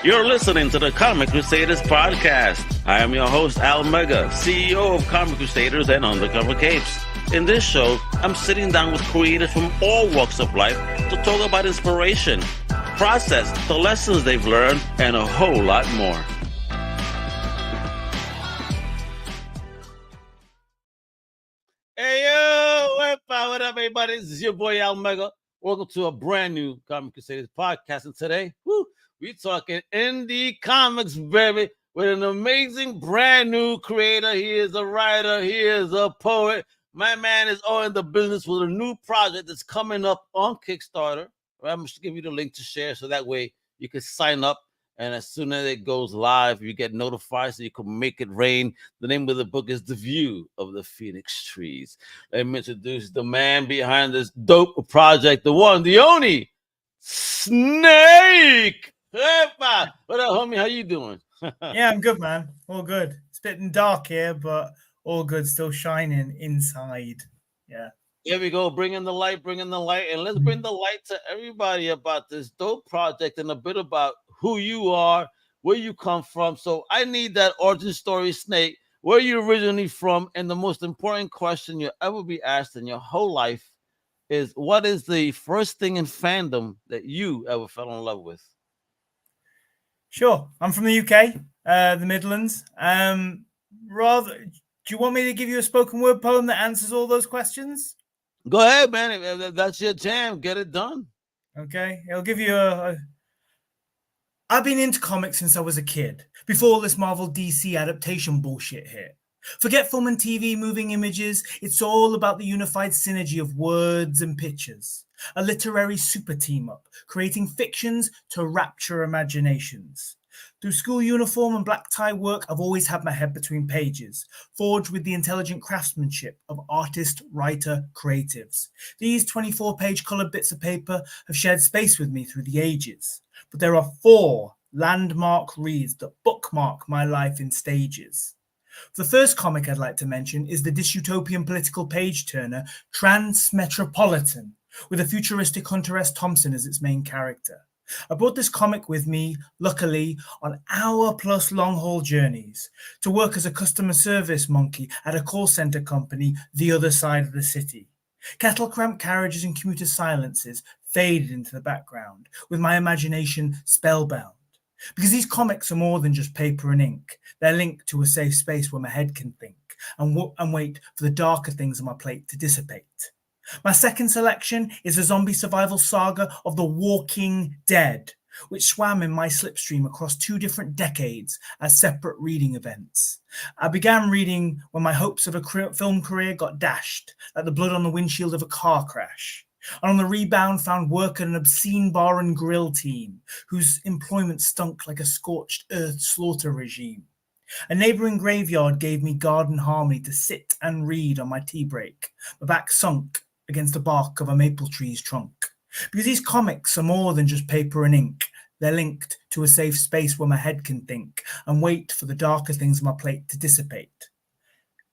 You're listening to the Comic Crusaders podcast. I am your host, Al Mega, CEO of Comic Crusaders and Undercover Capes. In this show, I'm sitting down with creators from all walks of life to talk about inspiration, process, the lessons they've learned, and a whole lot more. Hey, yo, what up, everybody? This is your boy, Al Mega. Welcome to a brand new Comic Crusaders podcast. And today, we're talking indie comics, baby, with an amazing brand new creator. He is a writer. He is a poet. My man is all in the business with a new project that's coming up on Kickstarter. I'm just give you the link to share so that way you can sign up. And as soon as it goes live, you get notified so you can make it rain. The name of the book is The View of the Phoenix Trees. Let me introduce the man behind this dope project, the one, the only, Snake. Hey, what up, homie? How you doing? Yeah, I'm good, man. All good. It's a bit dark here, but all good. Still shining inside. Yeah. Here we go. Bring in the light. And let's bring the light to everybody about this dope project and a bit about who you are, where you come from. So I need that origin story, Snake. Where are you originally from? And the most important question you'll ever be asked in your whole life is, what is the first thing in fandom that you ever fell in love with? Sure. I'm from the UK, the Midlands. Do you want me to give you a spoken word poem that answers all those questions? Go ahead, man. If that's your jam, get it done. Okay. It'll give you I've been into comics since I was a kid, before all this Marvel DC adaptation bullshit hit. Forget film and TV moving images, it's all about the unified synergy of words and pictures. A literary super team-up, creating fictions to rapture imaginations. Through school uniform and black tie work, I've always had my head between pages, forged with the intelligent craftsmanship of artist, writer, creatives. These 24-page coloured bits of paper have shared space with me through the ages. But there are 4 landmark reads that bookmark my life in stages. The first comic I'd like to mention is the dystopian political page-turner Transmetropolitan, with a futuristic Hunter S. Thompson as its main character. I brought this comic with me, luckily, on hour-plus long-haul journeys, to work as a customer service monkey at a call centre company the other side of the city. Kettle-cramped carriages and commuter silences faded into the background, with my imagination spellbound. Because these comics are more than just paper and ink. They're linked to a safe space where my head can think and wait for the darker things on my plate to dissipate. My second selection is a zombie survival saga of The Walking Dead, which swam in my slipstream across 2 different decades as separate reading events. I began reading when my hopes of a film career got dashed, like the blood on the windshield of a car crash. And on the rebound found work at an obscene bar and grill team, whose employment stunk like a scorched earth slaughter regime. A neighbouring graveyard gave me garden harmony to sit and read on my tea break, my back sunk against the bark of a maple tree's trunk. Because these comics are more than just paper and ink. They're linked to a safe space where my head can think and wait for the darker things on my plate to dissipate.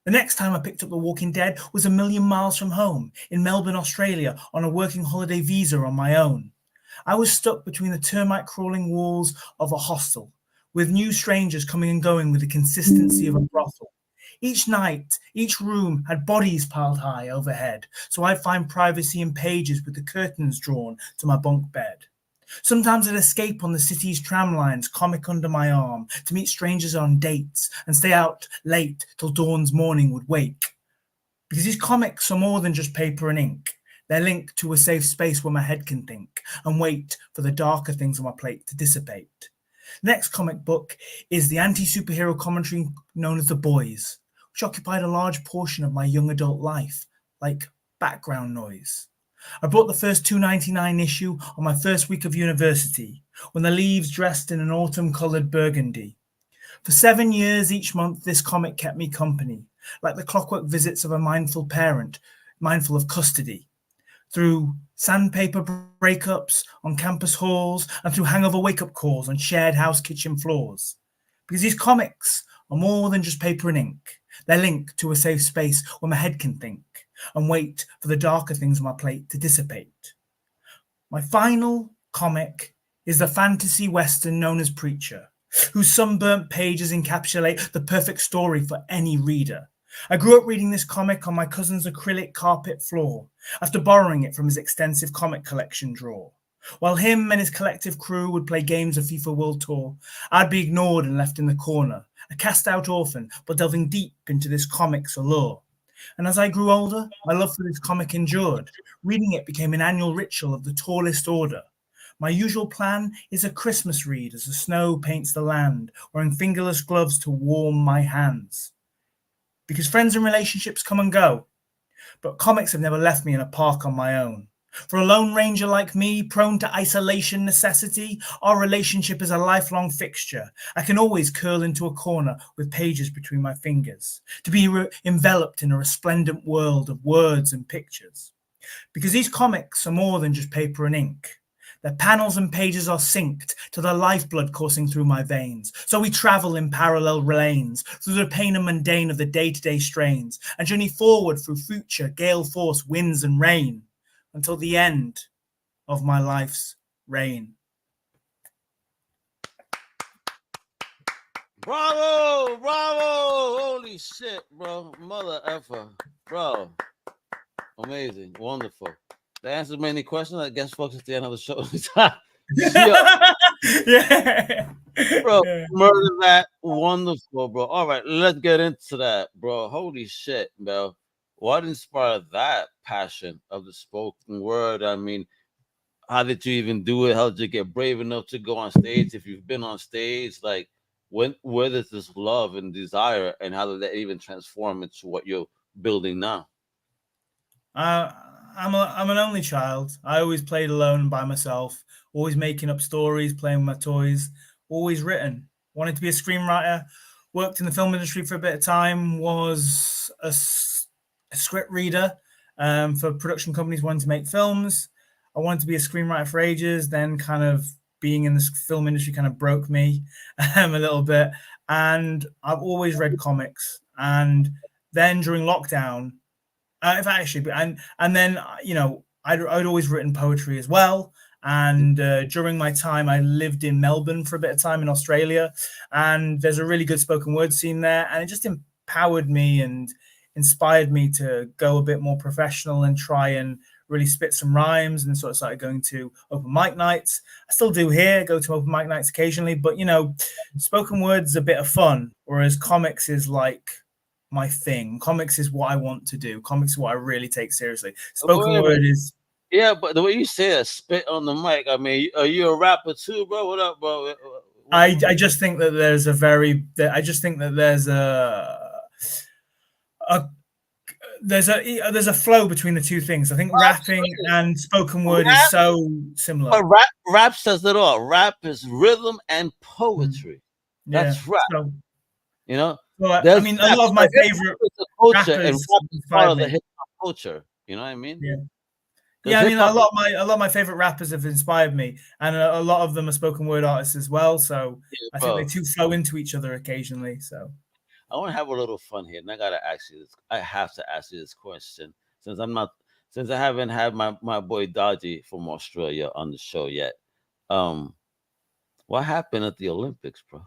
The next time I picked up The Walking Dead was a million miles from home, in Melbourne, Australia, on a working holiday visa on my own. I was stuck between the termite-crawling walls of a hostel, with new strangers coming and going with the consistency of a brothel. Each night, each room had bodies piled high overhead, so I'd find privacy in pages with the curtains drawn to my bunk bed. Sometimes I'd escape on the city's tram lines, comic under my arm, to meet strangers on dates and stay out late till dawn's morning would wake. Because these comics are more than just paper and ink. They're linked to a safe space where my head can think and wait for the darker things on my plate to dissipate. Next comic book is the anti-superhero commentary known as The Boys, which occupied a large portion of my young adult life, like background noise. I bought the first $2.99 issue on my first week of university, when the leaves dressed in an autumn-coloured burgundy. For 7 years each month, this comic kept me company, like the clockwork visits of a mindful parent, mindful of custody. Through sandpaper breakups on campus halls and through hangover wake-up calls on shared house kitchen floors. Because these comics are more than just paper and ink. They're linked to a safe space where my head can think and wait for the darker things on my plate to dissipate. My final comic is the fantasy western known as Preacher, whose sunburnt pages encapsulate the perfect story for any reader. I grew up reading this comic on my cousin's acrylic carpet floor after borrowing it from his extensive comic collection drawer. While him and his collective crew would play games of FIFA World Tour, I'd be ignored and left in the corner, a cast-out orphan, but delving deep into this comic's allure. And as I grew older, my love for this comic endured. Reading it became an annual ritual of the tallest order. My usual plan is a Christmas read as the snow paints the land, wearing fingerless gloves to warm my hands. Because friends and relationships come and go, but comics have never left me in a park on my own. For a lone ranger like me, prone to isolation necessity, our relationship is a lifelong fixture. I can always curl into a corner with pages between my fingers, to be enveloped in a resplendent world of words and pictures. Because these comics are more than just paper and ink. Their panels and pages are synced to the lifeblood coursing through my veins. So we travel in parallel lanes through the pain and mundane of the day-to-day strains and journey forward through future, gale force, winds and rain until the end of my life's reign. Bravo! Bravo! Holy shit, bro. Mother effer. Bro. Amazing. Wonderful. That answers many questions. I guess, folks, at the end of the show. Yeah. Bro, Yeah. murder that. Wonderful, bro. All right, let's get into that, bro. Holy shit, bro. What inspired that passion of the spoken word? I mean, how did you even do it? How did you get brave enough to go on stage? If you've been on stage, like, where does this love and desire, and how did that even transform into what you're building now? I'm an only child. I always played alone by myself, always making up stories, playing with my toys, always written. Wanted to be a screenwriter, worked in the film industry for a bit of time, was a script reader for production companies wanting to make films. I wanted to be a screenwriter for ages, then kind of being in this film industry kind of broke me a little bit. And I've always read comics. And then during lockdown, and then, you know, I'd always written poetry as well. And during my time, I lived in Melbourne for a bit of time in Australia. And there's a really good spoken word scene there. And it just empowered me and inspired me to go a bit more professional and try and really spit some rhymes, and sort of started going to open mic nights. I still do here, go to open mic nights occasionally, but, you know, spoken word's a bit of fun, whereas comics is like my thing. Comics is what I want to do. Comics is what I really take seriously. Spoken word is... Yeah, but the way you say that, spit on the mic, I mean, are you a rapper too, bro? What up, bro? I just think that there's a flow between the two things. I think rapping and spoken word is so similar. But rap says it all. Rap is rhythm and poetry. That's rap. So, you know, I mean, a lot of my favorite culture and rap is part of the hip hop culture. You know what I mean? Yeah. Yeah, I mean, a lot of my favorite rappers have inspired me, and a lot of them are spoken word artists as well. So I think they two flow into each other occasionally. So I want to have a little fun here, and I gotta ask you this. I have to ask you this question since I haven't had my boy Dodgy from Australia on the show yet. What happened at the Olympics, bro?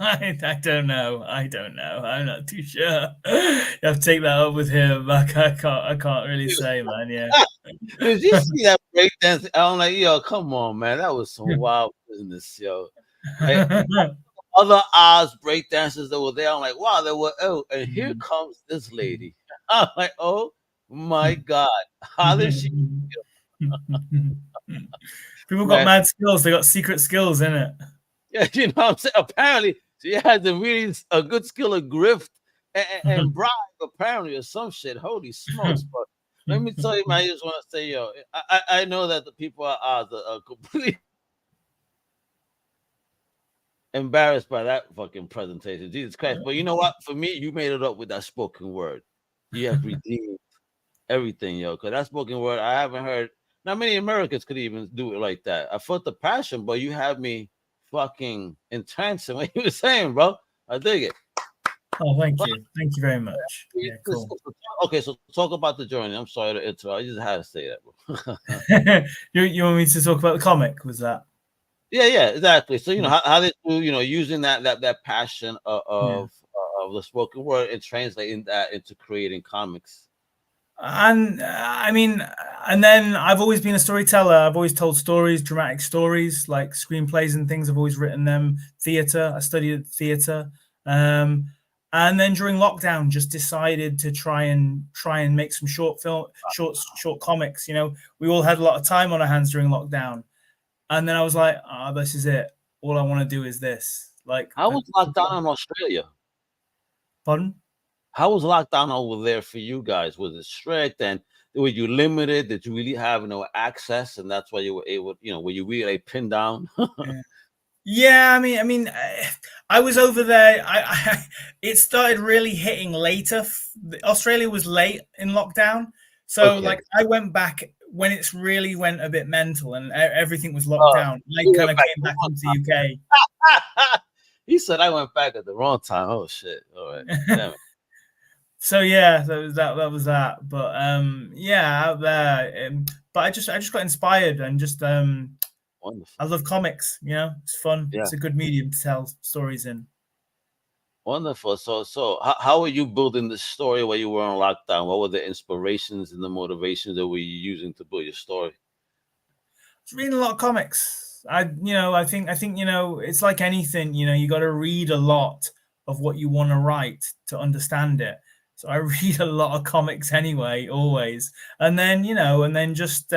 I don't know. I'm not too sure. You have to take that up with him. I can't really say, man. Yeah. Did you see that breakdance? I'm like, yo, come on, man. That was some wild business, yo. Like, other Oz breakdancers that were there, I'm like, wow, they were. Oh, and here comes this lady. I'm like, oh my God, how did she? People got mad skills. They got secret skills in it. Yeah, you know what I'm saying? Apparently, she has a good skill of grift and bribe, apparently, or some shit. Holy smokes. But let me tell you, man, I just want to say, yo, I know that the people at Oz are completely embarrassed by that fucking presentation. Jesus Christ. But you know what? For me, you made it up with that spoken word. You have redeemed everything, yo. Because that spoken word, I haven't heard. Not many Americans could even do it like that. I felt the passion, but you have me fucking entranced in what you were saying, bro. I dig it. Oh, thank you very much. Yeah, cool. Okay, so talk about the journey. I'm sorry to interrupt. I just had to say that. You want me to talk about the comic? Was that? Yeah, exactly. So how did you using that passion of the spoken word and translating that into creating comics? And I mean, and then I've always been a storyteller. I've always told stories, dramatic stories, like screenplays and things. I've always written them. Theater. I studied theater. And then during lockdown, just decided to try and make some short comics. We all had a lot of time on our hands during lockdown, and then I was like, this is it. All I want to do is this. Like, How was lockdown in Australia? Pardon? How was lockdown over there for you guys? Was it strict, and were you limited? Did you really have no access, and that's why you were able, were you really pinned down? Yeah, I mean, I was over there. It started really hitting later. Australia was late in lockdown, so like I went back when it's really went a bit mental and everything was locked down. I kind of came back into the UK. He said I went back at the wrong time. Oh shit! All right, damn it. So yeah, that was that. But yeah, out there. But I just got inspired and just Wonderful. I love comics. It's fun. Yeah. It's a good medium to tell stories in. Wonderful. So how were you building the story while you were on lockdown? What were the inspirations and the motivations that were you using to build your story? I was reading a lot of comics. I think it's like anything. You got to read a lot of what you want to write to understand it. So I read a lot of comics anyway, always. And then just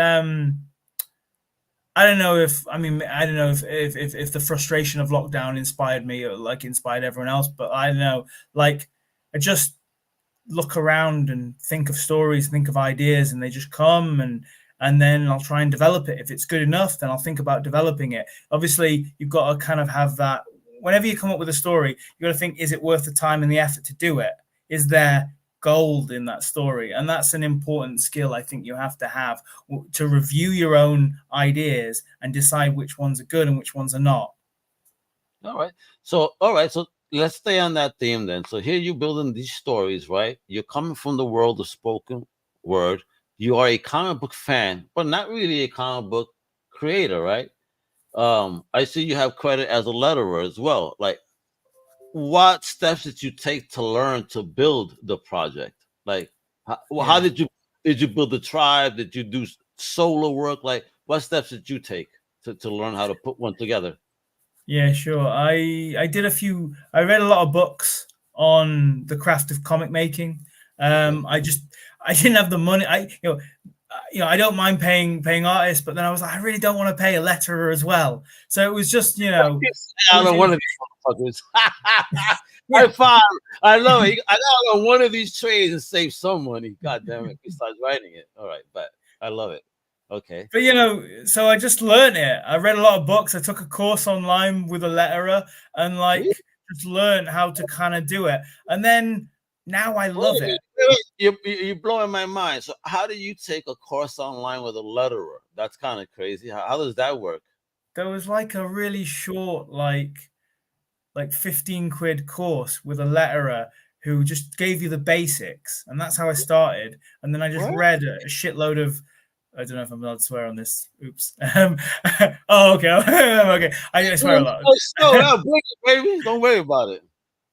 I don't know if the frustration of lockdown inspired me or like inspired everyone else, but I don't know. Like I just look around and think of stories, think of ideas, and they just come and then I'll try and develop it. If it's good enough, then I'll think about developing it. Obviously, you've got to kind of have that. Whenever you come up with a story, you got to think, is it worth the time and the effort to do it? Is there gold in that story? And that's an important skill I think you have to review your own ideas and decide which ones are good and which ones are not. All right. So let's stay on that theme then. So here you're building these stories, right? You're coming from the world of spoken word. You are a comic book fan, but not really a comic book creator, right? I see you have credit as a letterer as well. Like, what steps did you take to learn to build the project? Like, how did you build the tribe? Did you do solo work? Like, what steps did you take to learn how to put one together? Yeah, sure. I read a lot of books on the craft of comic making. I didn't have the money. I don't mind paying artists, but then I was like, I really don't want to pay a letterer as well. So it was just, I don't one of these motherfuckers. I love it. I got on one of these trades and save some money. God damn it. Besides writing it. All right, but I love it. Okay. But so I just learned it. I read a lot of books. I took a course online with a letterer and just learned how to kind of do it. And then now I love it. You're blowing my mind. So how do you take a course online with a letterer? That's kind of crazy. How does that work? There was like a really short, like 15 quid course with a letterer who just gave you the basics. And that's how I started. And then I just read a shitload of, I don't know if I'm allowed to swear on this. Oops. Oh, okay. Okay. I swear a lot. Bring it, baby. Don't worry about it.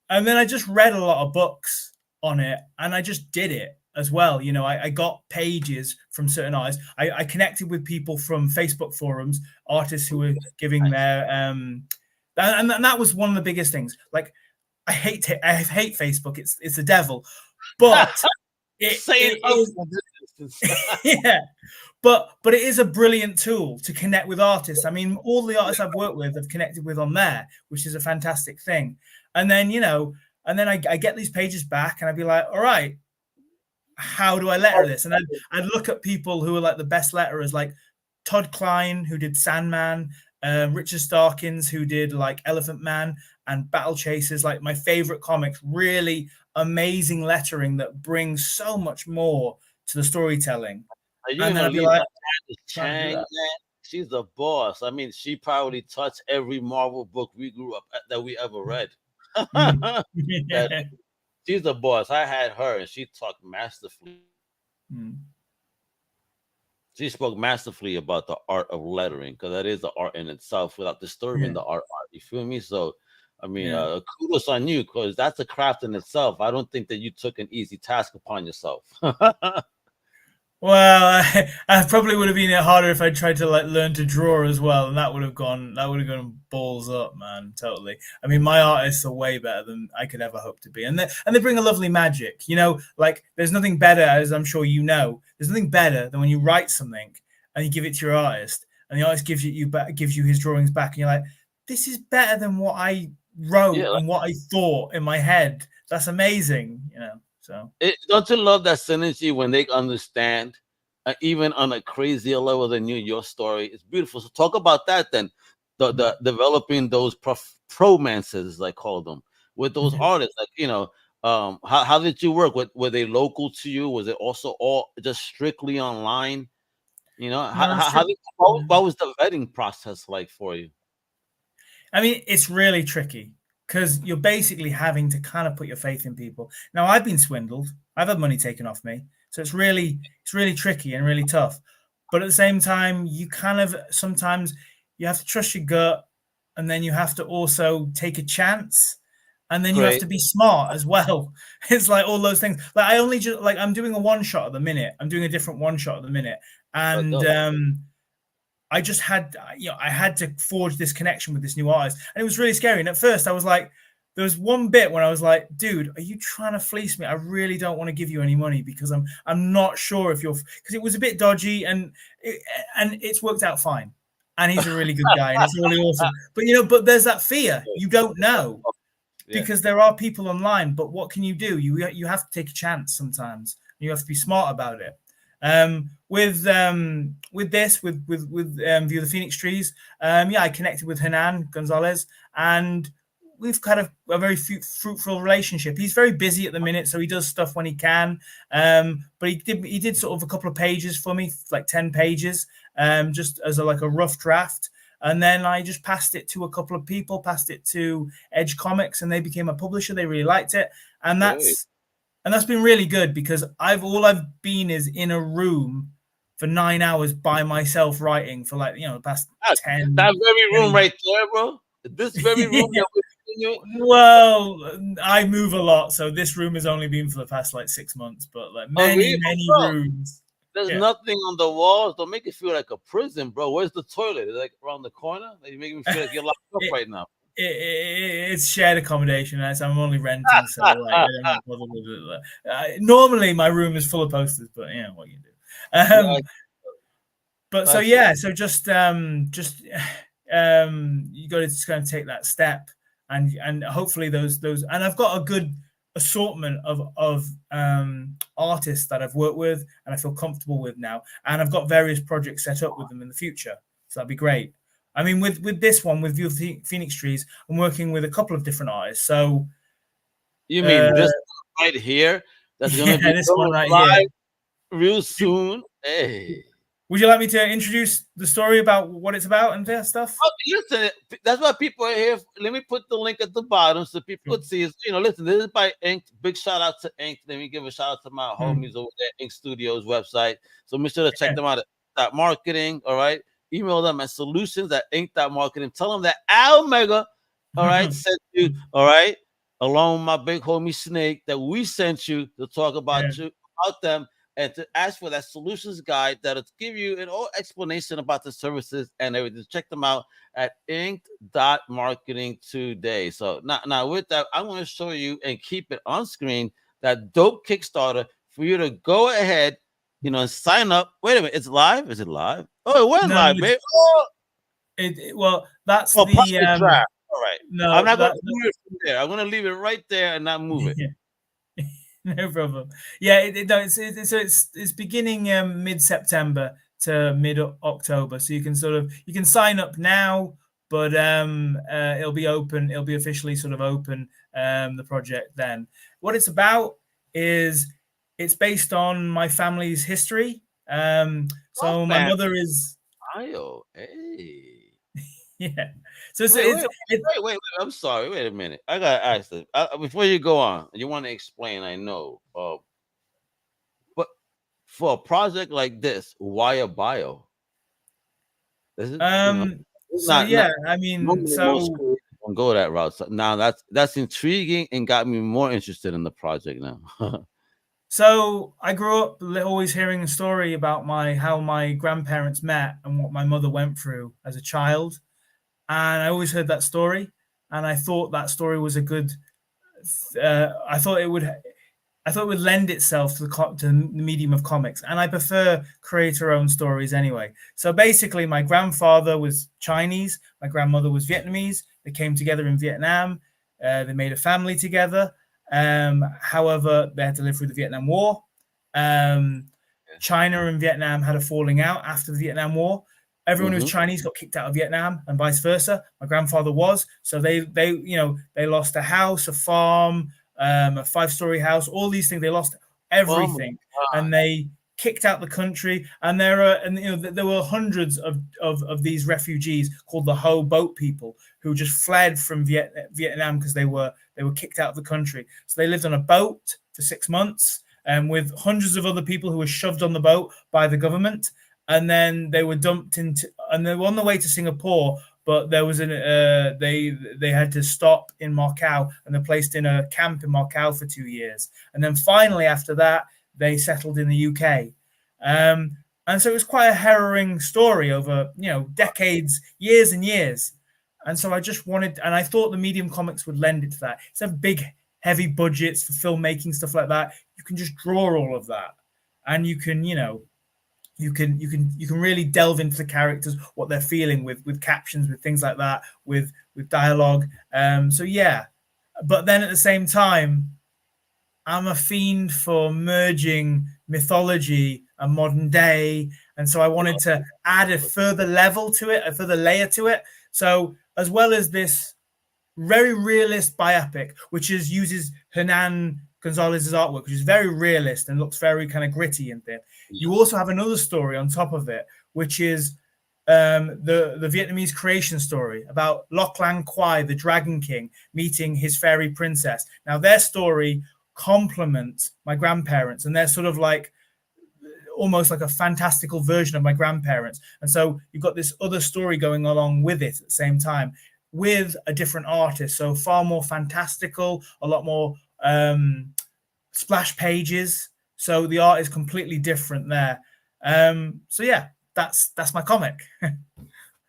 And then I just read a lot of books on it and I just did it as well. I got pages from certain artists. I connected with people from Facebook forums, artists who were giving their and that was one of the biggest things. Like I hate Facebook. It's the devil, but yeah. But it is a brilliant tool to connect with artists. I mean, all the artists I've worked with have connected with on there, which is a fantastic thing. And then, I get these pages back and I'd be like, all right, how do I letter this? And I'd look at people who are like the best letterers, like Todd Klein, who did Sandman, Richard Starkins, who did like Elephant Man and Battle Chasers, like my favorite comics, really amazing lettering that brings so much more to the storytelling. Are you gonna leave like, Chang, man? She's the boss. I mean, she probably touched every Marvel book we grew up that we ever read. Yeah. she's the boss. I had her, and she talked masterfully. She spoke masterfully about the art of lettering, because that is the art in itself, without disturbing the art. You feel me? So, I mean, kudos on you, because that's a craft in itself. I don't think that you took an easy task upon yourself. Well, I probably would have been harder if I tried to like learn to draw as well, and that would have gone balls up, man. Totally. I mean, my artists are way better than I could ever hope to be, and they bring a lovely magic. You know, like there's nothing better, as I'm sure you know, there's nothing better than when you write something and you give it to your artist, and the artist gives you his drawings back, and you're like, this is better than what I wrote and what I thought in my head. That's amazing, you know. So don't you love that synergy when they understand, even on a crazier level than you, your story? It's beautiful. So talk about that then. The developing those promances, as I call them, with those artists. Like, you know, how did you work? Were they local to you? Was it also all just strictly online? You know, what was the vetting process like for you? I mean, it's really tricky, because you're basically having to kind of put your faith in people. Now, I've been swindled. I've had money taken off me. So it's really tricky and really tough. But at the same time, you kind of sometimes you have to trust your gut, and then you have to also take a chance, and then you have to be smart as well. It's like all those things. Like I'm doing a one shot at the minute. I'm doing a different one shot at the minute, and I just had, I had to forge this connection with this new artist, and it was really scary. And at first, I was like, there was one bit when I was like, dude, are you trying to fleece me? I really don't want to give you any money, because I'm not sure if because it was a bit dodgy, and it's worked out fine. And he's a really good guy, and it's really awesome. But but there's that fear. You don't know, because there are people online. But what can you do? You have to take a chance sometimes. You have to be smart about it. With View of the Phoenix Trees, I connected with Hernan Gonzalez, and we've kind of a very fruitful relationship. He's very busy at the minute, so he does stuff when he can. But he did sort of a couple of pages for me, like 10 pages, just as a rough draft. And then I just passed it to a couple of people, passed it to Edge Comics, and they became a publisher. They really liked it. And that's been really good, because all I've been is in a room for 9 hours by myself writing for the past 10. That very room right there, bro. This very room that we're in. Well, I move a lot, so this room has only been for the past 6 months, but many rooms. There's nothing on the walls. Don't make it feel like a prison, bro. Where's the toilet? Is it around the corner? You make me feel like you're locked up right now. It's shared accommodation, as I'm only renting, so I don't have bother with it. Normally my room is full of posters, but what you do. But so just you got to just kind of take that step, and hopefully those and I've got a good assortment of artists that I've worked with and I feel comfortable with now, and I've got various projects set up with them in the future, so that'd be great. I mean, with this one, with View of the Phoenix Trees, I'm working with a couple of different artists. So you mean this right here? That's gonna be this one right here real soon. Hey, would you like me to introduce the story about what it's about and that stuff? Listen, that's why people are here. Let me put the link at the bottom so people could see. Listen, this is by Ink. Big shout out to Ink. Let me give a shout out to my homies over there, Ink Studios website. So make sure to check them out at .marketing. All right. Email them at solutions@ink.marketing. Tell them that Al Mega, all right, sent you, all right, along with my big homie Snake, that we sent you to talk about them, and to ask for that solutions guide that'll give you an all explanation about the services and everything. Check them out at ink.marketing today. So now with that, I want to show you and keep it on screen that dope Kickstarter for you to go ahead, and sign up. Wait a minute, it's live? Is it live? Oh, it went live, babe. Oh. Well, that's the draft. All right. No, I'm not going to move it from there. I'm going to leave it right there and not move it. No problem. Yeah, it's beginning mid-September to mid-October, so you can sign up now, but it'll be open. It'll be officially sort of open, the project then. What it's about is it's based on my family's history. So my mother is. Hey. Yeah. So wait. I'm sorry. Wait a minute. I gotta ask this before you go on. You want to explain? I know. But for a project like this, why a bio? This is, so yeah, I mean, normally most so creators don't go that route. So now that's intriguing and got me more interested in the project now. So I grew up always hearing a story about how my grandparents met and what my mother went through as a child, and I always heard that story, and I thought that story was a good. I thought it would lend itself to the medium of comics, and I prefer creator-owned stories anyway. So basically, my grandfather was Chinese, my grandmother was Vietnamese. They came together in Vietnam. They made a family together. However, they had to live through the Vietnam War. China and Vietnam had a falling out after the Vietnam War. Everyone who's Chinese got kicked out of Vietnam, and vice versa. My grandfather was, so they lost a house, a farm, a 5-story house, all these things. They lost everything, and they kicked out the country. And there were hundreds of these refugees called the Ho Boat people who just fled from Vietnam because they were kicked out of the country. So they lived on a boat for 6 months, with hundreds of other people who were shoved on the boat by the government, and then they were dumped into, and they were on the way to Singapore. But there was they had to stop in Macau, and they're placed in a camp in Macau for 2 years, and then finally after that they settled in the UK. And so it was quite a harrowing story over decades, years and years. And so I just wanted, and I thought the medium comics would lend it to that. Instead of big, heavy budgets for filmmaking, stuff like that, you can just draw all of that, and you can you can really delve into the characters, what they're feeling, with captions, with things like that, with dialogue. So yeah, but then at the same time, I'm a fiend for merging mythology and modern day, and so I wanted to add a further level to it, a further layer to it. So as well as this very realist biopic, which uses Hernan Gonzalez's artwork, which is very realist and looks very kind of gritty and thin. You also have another story on top of it, which is the Vietnamese creation story about Loc Lang Quai, the Dragon King, meeting his fairy princess. Now, their story complements my grandparents, and they're sort of like almost like a fantastical version of my grandparents. And so you've got this other story going along with it at the same time, with a different artist. So far more fantastical, a lot more splash pages. So the art is completely different there. So yeah, that's my comic.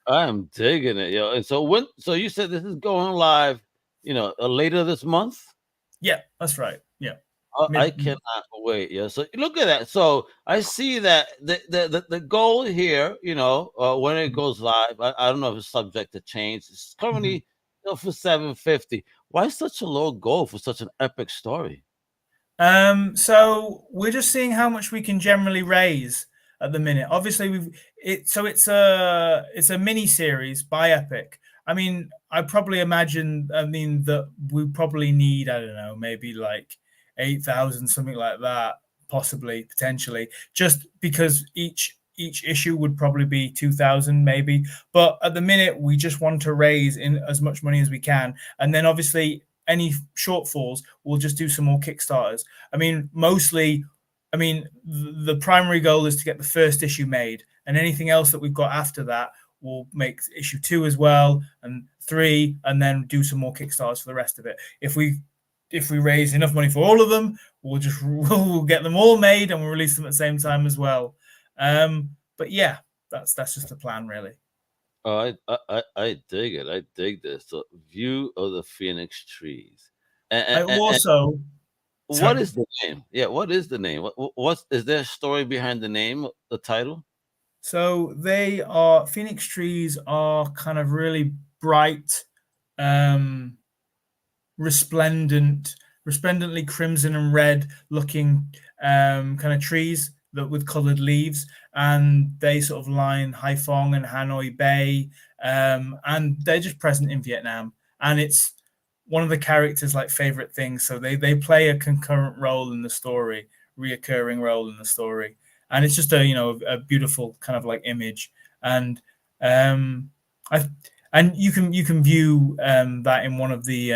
I am digging it, yo. And so you said this is going live, later this month? Yeah, that's right. Yeah. I cannot wait. Yeah. So look at that. So I see that the goal here, when it goes live, I don't know if it's subject to change. It's currently for 750. Why such a low goal for such an epic story? So we're just seeing how much we can generally raise at the minute. Obviously, it's a mini series by Epic. I mean, I probably imagine. That we probably need, I don't know, maybe like 8,000, something like that, possibly, potentially, just because each issue would probably be 2,000 maybe. But at the minute, we just want to raise in as much money as we can, and then obviously any shortfalls, we'll just do some more Kickstarters. I mean, mostly, the primary goal is to get the first issue made, and anything else that we've got after that, we'll make issue 2 as well, and 3, and then do some more Kickstarters for the rest of it. If we raise enough money for all of them, we'll get them all made, and we'll release them at the same time as well. But yeah, that's just the plan, really. Oh, I dig it. I dig this. So, View of the Phoenix Trees. And what is the name? Yeah, what is the name? Is there a story behind the name, the title? So Phoenix Trees are kind of really bright, resplendently crimson and red looking kind of trees with colored leaves, and they sort of line Haiphong and Hanoi Bay, and they're just present in Vietnam, and it's one of the characters' favorite things. So they play a concurrent role in the story, reoccurring role in the story, and it's just a beautiful kind of image. And And you can view that in one of the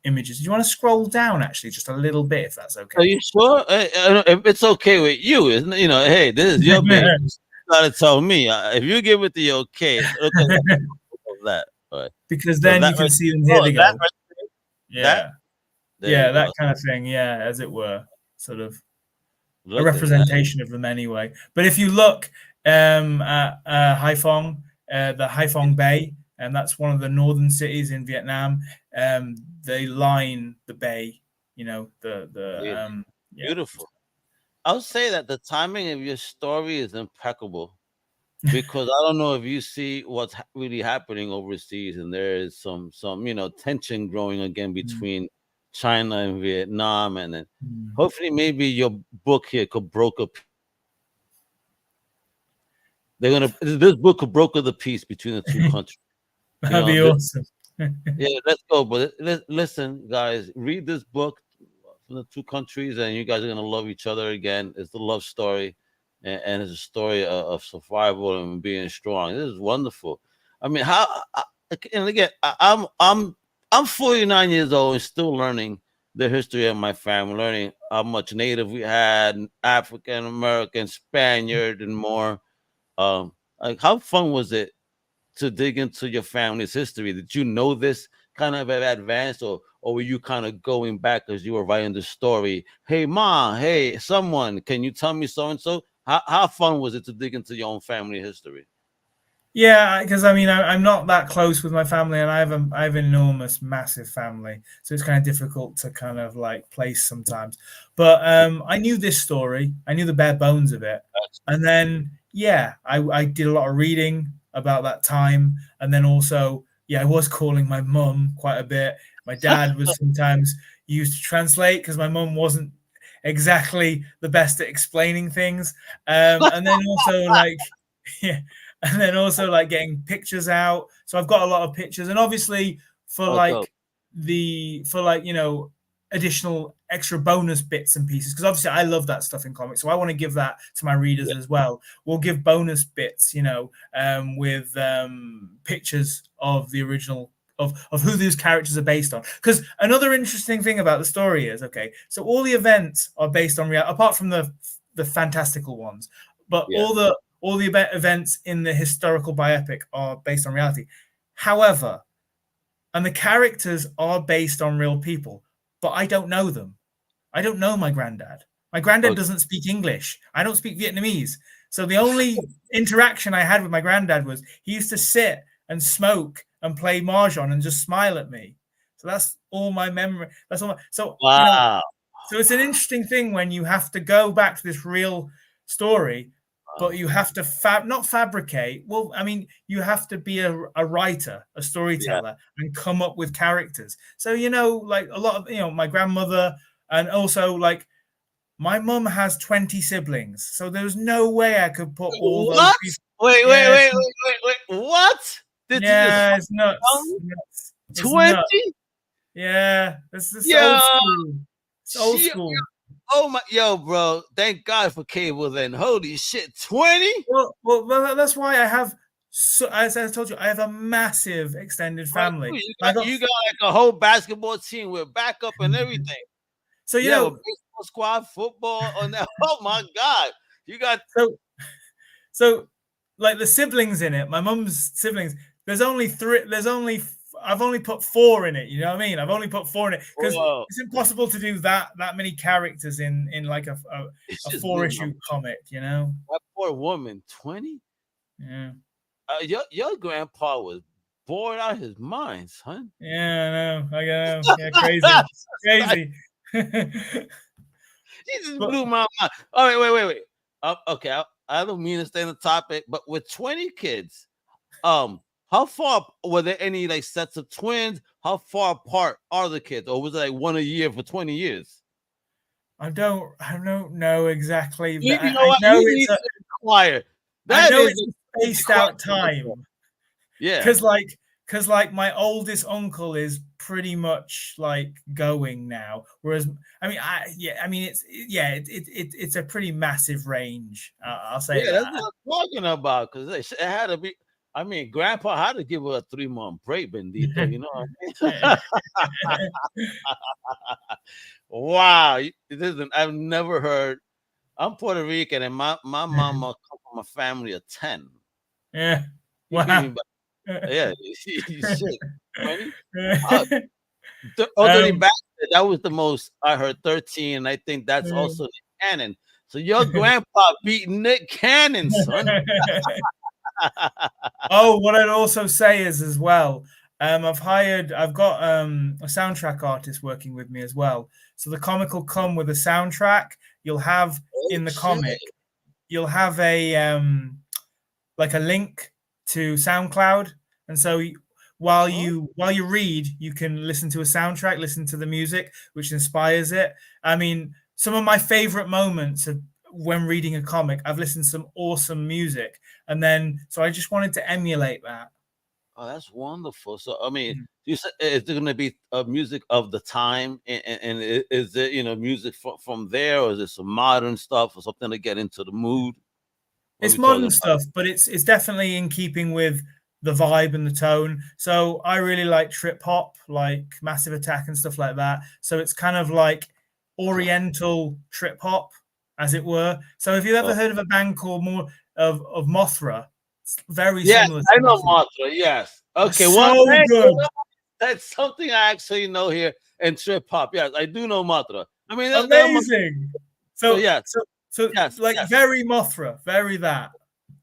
images. Do you want to scroll down actually just a little bit, if that's okay? Are you sure? If it's okay with you, isn't it? Hey, this is your baby. You gotta tell me. If you give it the okay, look at that. Right. Because So then that you can right, see them. Here they go. That Yeah, that kind of thing. Yeah, as it were, sort of look a representation of them anyway. But if you look at Haiphong, the Haiphong Bay, and that's one of the northern cities in Vietnam. They line the bay. You know, beautiful. I'll say that the timing of your story is impeccable because I don't know if you see what's really happening overseas, and there is some tension growing again between China and Vietnam, and then hopefully maybe your book here could broker. This book could broker the peace between the two countries. That'd be awesome. Yeah, let's go. But listen, guys, read this book from the two countries, and you guys are gonna love each other again. It's the love story, and it's a story of survival and being strong. This is wonderful. I mean, and again, I'm 49 years old and still learning the history of my family, learning how much Native we had, African American, Spaniard, and more. Like, how fun was it to dig into your family's history? Did you know this kind of in advance, or were you kind of going back as you were writing the story? Hey, Ma, hey, someone, can you tell me so and so? How fun was it to dig into your own family history? Yeah, because I mean, I'm not that close with my family, and I have an enormous, massive family, so it's kind of difficult to kind of like place sometimes. But I knew this story, I knew the bare bones of it, and then I did a lot of reading about that time, and then also I was calling my mum quite a bit. My dad was sometimes used to translate because my mum wasn't exactly the best at explaining things, and then also like and then also like getting pictures out. So I've got a lot of pictures, and obviously for additional extra bonus bits and pieces, because obviously I love that stuff in comics, so I want to give that to my readers as well. We'll give bonus bits, with pictures of the original of who these characters are based on. Because another interesting thing about the story is, so all the events are based on reality, apart from the fantastical ones, but all the events in the historical biopic are based on reality. However, and the characters are based on real people, but I don't know them. I don't know my granddad. My granddad doesn't speak English. I don't speak Vietnamese. So the only interaction I had with my granddad was he used to sit and smoke and play mahjong and just smile at me. So that's all my memory. That's all. So so it's an interesting thing when you have to go back to this real story, but you have to not fabricate. Well, I mean, you have to be a writer, a storyteller, and come up with characters. So, like a lot of, my grandmother, and also like my mum has 20 siblings. So there's no way I could put all those people. Wait. What? Did it's nuts. It's 20? Nuts. Yeah, it's old school. It's old school. Oh my, bro! Thank God for cable. Then, holy shit, 20. Well, that's why I have. So, as I told you, I have a massive extended family. You got like a whole basketball team with backup and everything. So a baseball squad, football on that. Oh my God, you got so like the siblings in it. My mum's siblings. There's only 3. I've only put 4 in it. You know what I mean? I've only put 4 in it because it's impossible to do that many characters in like a 4-issue comic. That poor woman, 20. Yeah. Your grandpa was bored out of his mind, son. Yeah, I know. Yeah, crazy. He just blew my mind. All right, wait. Okay, I don't mean to stay on the topic, but with 20 kids, how far were there any like sets of twins? How far apart are the kids, or was it like one a year for 20 years? I don't know exactly. I know it's quiet. I know it's a spaced out time. Yeah, because my oldest uncle is pretty much like going now, whereas it's a pretty massive range. I'll say that's what I'm talking about, because it had to be. I mean, Grandpa had to give her a 3-month break, bendito. You know what I mean? Wow. Listen, I've never heard. I'm Puerto Rican, and my mama come from a family of 10. Yeah. You Wow. mean, yeah, you shit. 20? Other than back, that was the most I heard, 13. And I think that's also Nick Cannon. So your grandpa beat Nick Cannon, son. Oh, what I'd also say is as well, I've got a soundtrack artist working with me as well. So the comic will come with a soundtrack. You'll have in the comic, you'll have a like a link to SoundCloud, and so while you read, you can listen to a soundtrack, listen to the music, which inspires it. I mean, some of my favorite moments of when reading a comic, I've listened to some awesome music, and then so I just wanted to emulate that. Oh, that's wonderful. So, I mean, you said is there going to be music of the time, and is it music from there, or is it some modern stuff, or something to get into the mood? It's modern stuff, but it's definitely in keeping with the vibe and the tone. So I really like trip hop, like Massive Attack and stuff like that. So it's kind of like Oriental trip hop, as it were. So if you've ever heard of a band called of Mothra, it's very similar. I know Mothra. Yes. Okay. So good. That's something I actually know here in trip hop. Yes, I do know Mothra. I mean, amazing. So yeah. So yes, very Mothra, very that,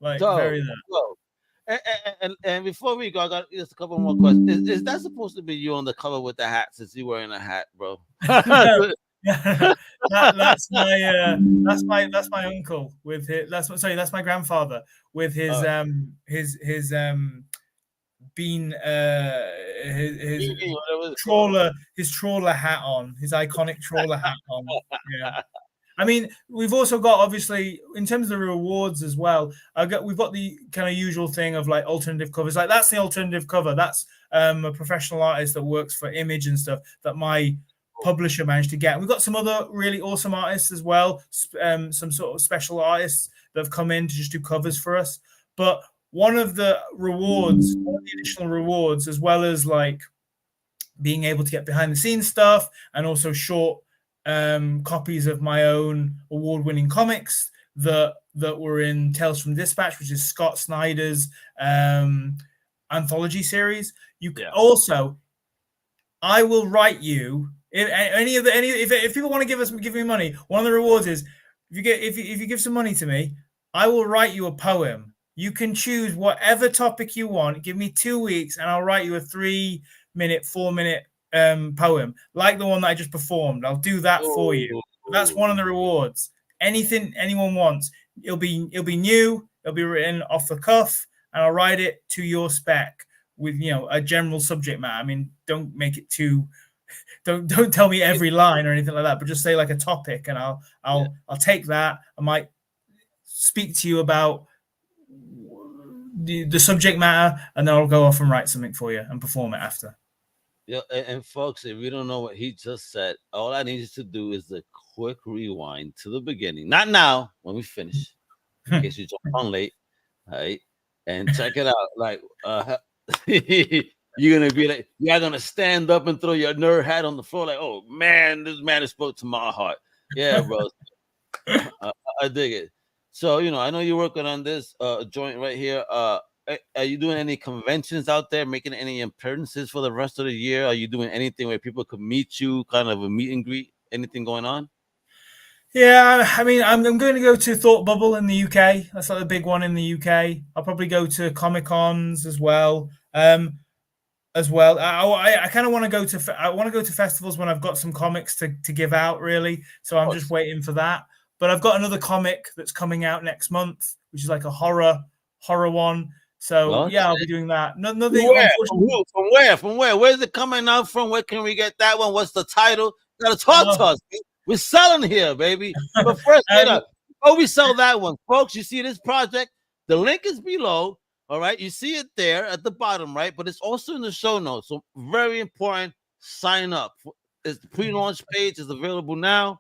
like very that. And before we go, I got just a couple more questions. Is that supposed to be you on the cover with the hat? Since you're wearing a hat, bro. No, that's my uncle with his. That's my grandfather with his bean his trawler hat on, his iconic trawler hat on. Yeah. I mean, we've also got, obviously, in terms of the rewards as well, we've got the kind of usual thing of like alternative covers. Like that's the alternative cover. That's a professional artist that works for Image and stuff that my publisher managed to get. We've got some other really awesome artists as well, some sort of special artists that have come in to just do covers for us. But one of the additional rewards, as well as like being able to get behind the scenes stuff and also short copies of my own award-winning comics that were in Tales from Dispatch, which is Scott Snyder's anthology series. Also, I will write you if people want to give me money. One of the rewards is if you give some money to me, I will write you a poem. You can choose whatever topic you want. Give me 2 weeks, and I'll write you a 3-minute, 4-minute poem like the one that I just performed. I'll do that for you. That's one of the rewards. Anything anyone wants, it'll be new, it'll be written off the cuff, and I'll write it to your spec with a general subject matter. I mean, don't make it too don't tell me every line or anything like that, but just say like a topic, and I'll take that. I might speak to you about the subject matter, and then I'll go off and write something for you and perform it after. Yeah, and folks, if you don't know what he just said, all I need you to do is a quick rewind to the beginning. Not now, when we finish, in case you jump on late, right? And check it out. Like, you're gonna be like, you're gonna stand up and throw your nerd hat on the floor, like, oh man, this man has spoke to my heart. Yeah, bro, I dig it. So I know you're working on this joint right here. Are you doing any conventions out there, making any appearances for the rest of the year? Are you doing anything where people could meet you, kind of a meet and greet? Anything going on? Yeah, I mean, I'm going to go to Thought Bubble in the UK. That's like the big one in the UK. I'll probably go to Comic-Cons as well. I kind of want to go to festivals when I've got some comics to give out, really. So I'm just waiting for that. But I've got another comic that's coming out next month, which is like a horror one. So I'll be doing that. From where? From where? Where's it coming out from? Where can we get that one? What's the title? You gotta talk to us. We're selling here, baby. But first, before we sell that one, folks, you see this project? The link is below. All right, you see it there at the bottom, right? But it's also in the show notes. So very important. Sign up. The pre-launch page is available now.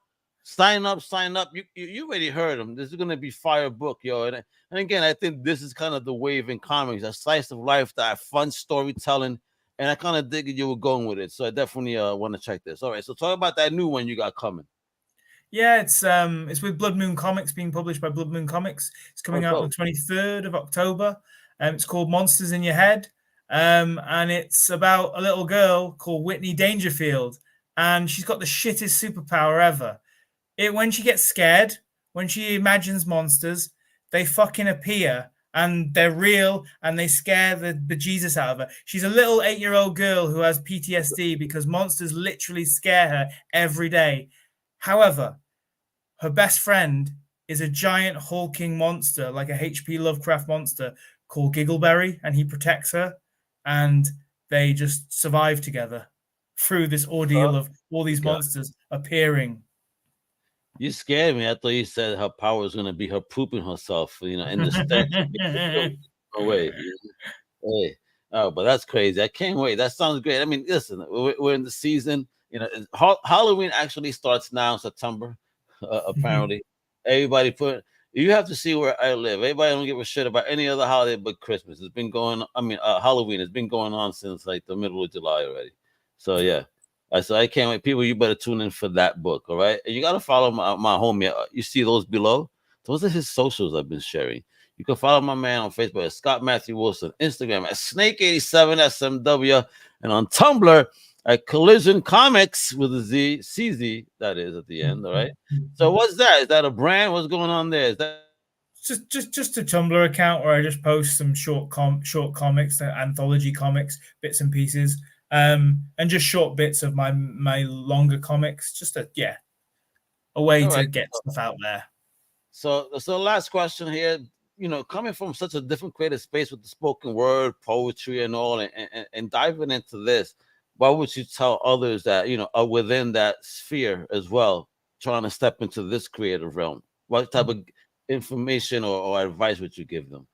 Sign up, sign up. You already heard them. This is gonna be fire book, yo. And again, I think this is kind of the wave in comics, a slice of life, that fun storytelling, and I kind of dig you were going with it. So I definitely want to check this. All right, so talk about that new one you got coming. Yeah, it's with Blood Moon Comics, being published by Blood Moon Comics. It's coming out on the 23rd of October. It's called Monsters in Your Head. And it's about a little girl called Whitney Dangerfield, and she's got the shittest superpower ever. When she gets scared, when she imagines monsters, they fucking appear and they're real and they scare the bejesus out of her. She's a little 8-year-old girl who has PTSD because monsters literally scare her every day. However, her best friend is a giant hulking monster, like a H.P. Lovecraft monster called Giggleberry, and he protects her, and they just survive together through this ordeal of all these monsters appearing. You scared me. I thought you said her power was gonna be her pooping herself, in the stench. No way. Hey, oh, but that's crazy. I can't wait. That sounds great. I mean, listen, we're in the season. Halloween actually starts now in September. Apparently, everybody you have to see where I live. Everybody don't give a shit about any other holiday but Christmas. It's been going. Halloween has been going on since like the middle of July already. So yeah. So I can't wait. People, you better tune in for that book, all right? And you got to follow my homie. You see those below? Those are his socials I've been sharing. You can follow my man on Facebook at Scott Matthew Wlson, Instagram at Snake87SMW, and on Tumblr at CollisionComicz with a Z, CZ, that is at the end, all right? So what's that? Is that a brand? What's going on there? Is that just a Tumblr account where I just post some short comics, anthology comics, bits and pieces. And just short bits of my longer comics, just a way to get stuff out there. So last question here, coming from such a different creative space with the spoken word, poetry, and all, and diving into this, what would you tell others that are within that sphere as well, trying to step into this creative realm? What type of information or advice would you give them?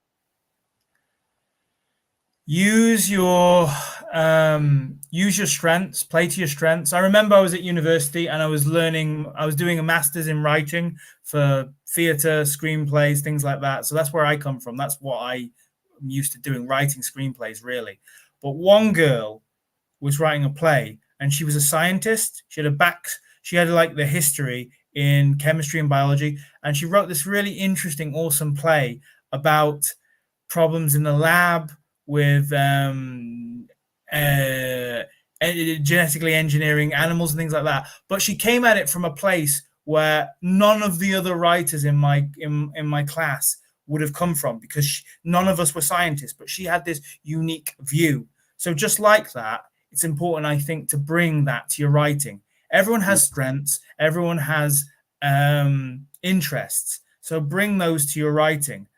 Use your strengths, play to your strengths. I remember I was at university and I was doing a master's in writing for theater, screenplays, things like that. So that's where I come from. That's what I'm used to doing, writing screenplays, really. But one girl was writing a play and she was a scientist. She had like the history in chemistry and biology. And she wrote this really interesting, awesome play about problems in the lab with genetically engineering animals and things like that. But she came at it from a place where none of the other writers in my class would have come from, because none of us were scientists, but she had this unique view. So just like that, it's important, I think, to bring that to your writing. Everyone has strengths, everyone has interests, so bring those to your writing.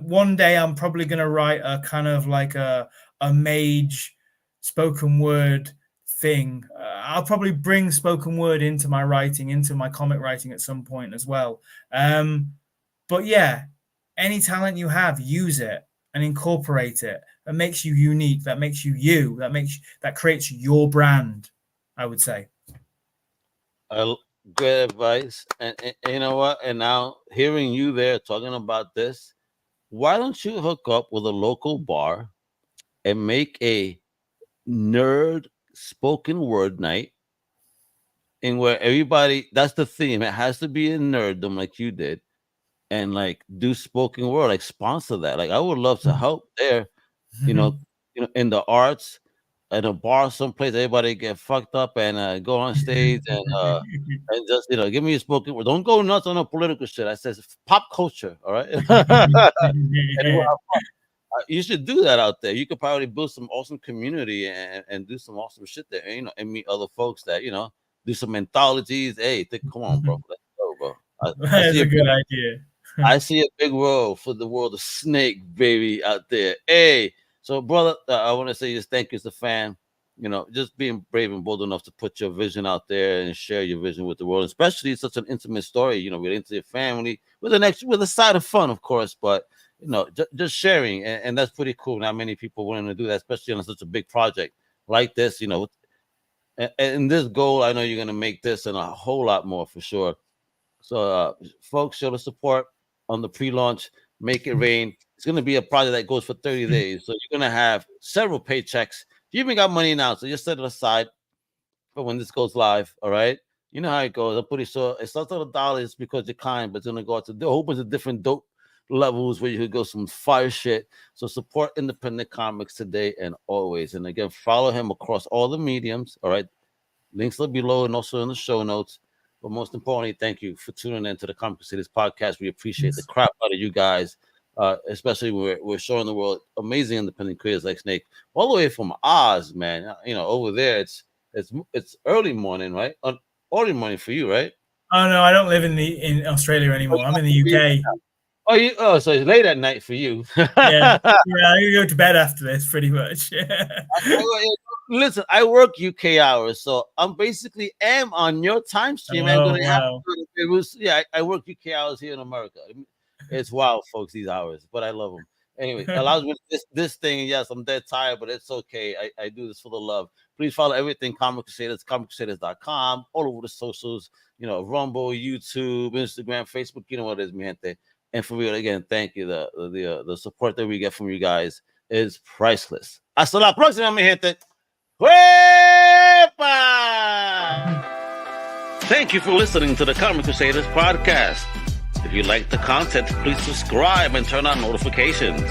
One day I'm probably going to write a kind of like a mage spoken word thing. I'll probably bring spoken word into my writing, into my comic writing at some point as well. But yeah, any talent you have, use it and incorporate it. That makes you unique. That makes you you. That creates your brand, I would say. Great advice. And you know what? And now hearing you there talking about this, why don't you hook up with a local bar and make a nerd spoken word night, in where everybody, that's the theme, it has to be a nerddom like you did, and like do spoken word, like sponsor that. Like I would love to help there, in the arts, at a bar someplace, everybody get fucked up and go on stage and just give me a spoken word. Don't go nuts on a political shit. I says pop culture, all right. You should do that out there. You could probably build some awesome community and do some awesome shit there, and meet other folks that do some anthologies. Hey, come on, bro, let's go, bro. That's a good idea. I see a big world for the world of Snake, baby, out there. Hey, so brother, I want to say just thank you as a fan. Just being brave and bold enough to put your vision out there and share your vision with the world, especially such an intimate story. Relating to your family with a side of fun, of course, but just sharing, and that's pretty cool. Not many people willing to do that, especially on such a big project like this. And this goal, I know you're gonna make this and a whole lot more for sure. So, folks, show the support on the pre-launch. Make it rain. It's going to be a project that goes for 30 days. So you're going to have several paychecks. You even got money now, so just set it aside for when this goes live. All right. You know how it goes. I'm pretty sure it starts at $1 because you're kind, but it's going to go out to a whole bunch of different dope levels where you could go some fire shit. So support independent comics today and always. And again, follow him across all the mediums. All right. Links are below and also in the show notes. But most importantly, thank you for tuning in to the Comic Crusaders podcast. We appreciate the crap out of you guys, especially we're showing the world amazing independent creators like Snake, all the way from Oz, man. You know, over there it's early morning, right? Early morning for you, right? Oh no, I don't live in Australia anymore. I'm in the UK. So it's late at night for you. yeah, I'm gonna go to bed after this, pretty much. Listen, I work UK hours, so I'm basically on your time stream. I'm gonna have I work UK hours here in America. It's wild, folks, these hours, but I love them. Anyway, allows me this thing. Yes, I'm dead tired, but it's okay. I do this for the love. Please follow everything Comic Crusaders, comiccrusaders.com, all over the socials, you know, Rumble, YouTube, Instagram, Facebook, you know what it is, mi gente. And for real, again, thank you. The support that we get from you guys is priceless. Hasta la próxima, mi gente. Thank you for listening to the Comic Crusaders podcast. If you like the content, please subscribe and turn on notifications.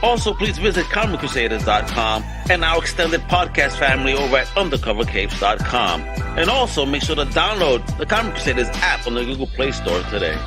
Also, please visit comiccrusaders.com and our extended podcast family over at undercovercapes.com. And also, make sure to download the Comic Crusaders app on the Google Play Store today.